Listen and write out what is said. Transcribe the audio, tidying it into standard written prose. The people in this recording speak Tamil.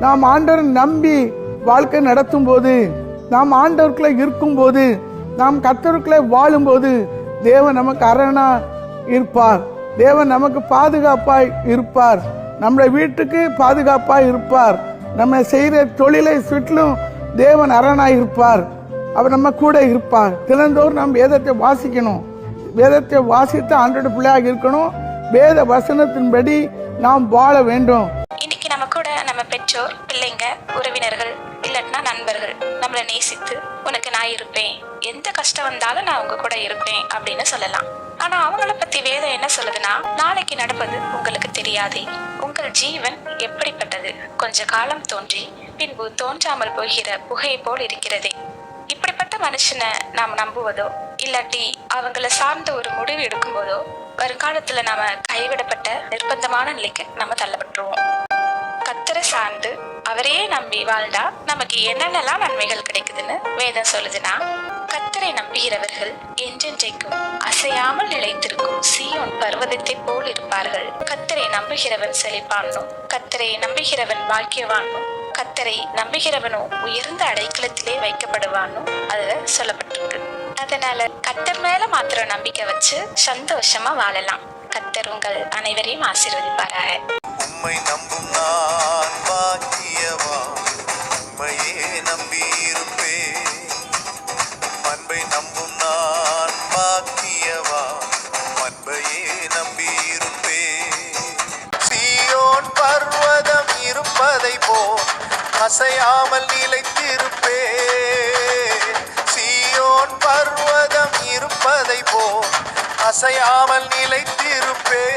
நாம் ஆண்டவர் நம்பி வாழ்க்கை நடத்தும் போது, நாம் ஆண்டவருக்குள்ளே இருக்கும்போது, நாம் கர்த்தருக்குள்ளே வாழும்போது தேவன் நமக்கு அரணா இருப்பார். தேவன் நமக்கு பாதுகாப்பாய் இருப்பார். நம்முடைய வீட்டுக்கு பாதுகாப்பாய் இருப்பார். நம்ம செய்கிற தொழிலை சுற்றிலும் தேவன் அரணாய் இருப்பார். அவர் நம்ம கூட இருப்பார். தினந்தோறும் நாம் வேதத்தை வாசிக்கணும். வேதத்தை வாசித்து ஆண்டோட பிள்ளையாக இருக்கணும். வேத வசனத்தின்படி நாம் வாழ வேண்டும். இன்னைக்கு நம்ம கூட நம்ம பெற்றோர், பிள்ளைங்க, உறவினர்கள், இல்லைன்னா நண்பர்கள் நம்மளை நேசித்து உனக்கு நான் இருப்பேன், எந்த கஷ்டம் வந்தாலும் நான் உங்க கூட இருப்பேன் அப்படின்னு சொல்லலாம். ஆனா அவங்கள பத்தி வேதம் என்ன சொல்லுதுன்னா, நாளைக்கு நடப்பது உங்களுக்கு தெரியாதே, உங்கள் ஜீவன் எப்படிப்பட்டது, கொஞ்ச காலம் தோன்றி பின்பு தோன்றாமல் போகிற புகையை போல் இருக்கிறதே. இப்படிப்பட்ட மனுஷனை நாம் நம்புவதோ இல்லாட்டி அவங்கள சார்ந்த ஒரு முடிவு எடுக்கும் போதோ வருங்காலத்துல நாம கைவிடப்பட்ட நிர்பந்தமான நிலைக்கு நம்ம தள்ளப்பட்டுருவோம். கர்த்தரை சார்ந்து அவரையே நம்பி வாழ்ந்தா நமக்கு என்னென்னலாம் நன்மைகள் கிடைக்குதுன்னு வேதம் சொல்லுதுன்னா, கர்த்தரை நம்புகிறவர்கள் என்றென்றைக்கும் அசையாமல் நிலைத்திருக்கும் சீயோன் பர்வதத்தை போல் இருப்பார்கள். கர்த்தரை நம்புகிறவன் செழிப்பானும், கர்த்தரை நம்புகிறவன் பாக்கியவானும், கர்த்தரை நம்புகிறவனோ உயர்ந்த அடைக்கலத்திலே வைக்கப்படுவானும் அதுல சொல்லப்பட்டிருக்கு. அதனால கர்த்தர் மேல மாத்திரம் நம்பிக்கை வச்சு சந்தோஷமா வாழலாம். கர்த்தர் உங்கள் அனைவரையும் ஆசீர்வதிப்பாராக. உம்மை நம்பும் நான் பாக்கியவான், உம்மையே நம்பியிருப்பேன். அன்பை நம்பும் நான் பாக்கியவான், அன்பையே நம்பியிருப்பேன். சீயோன் பர்வதம் இருப்பதை போல் அசையாமல் நிலைத்திருப்பேன். சீயோன் பர்வதம் இருப்பதை போல் அசையாமல் நிலைத்திருப்பேன்.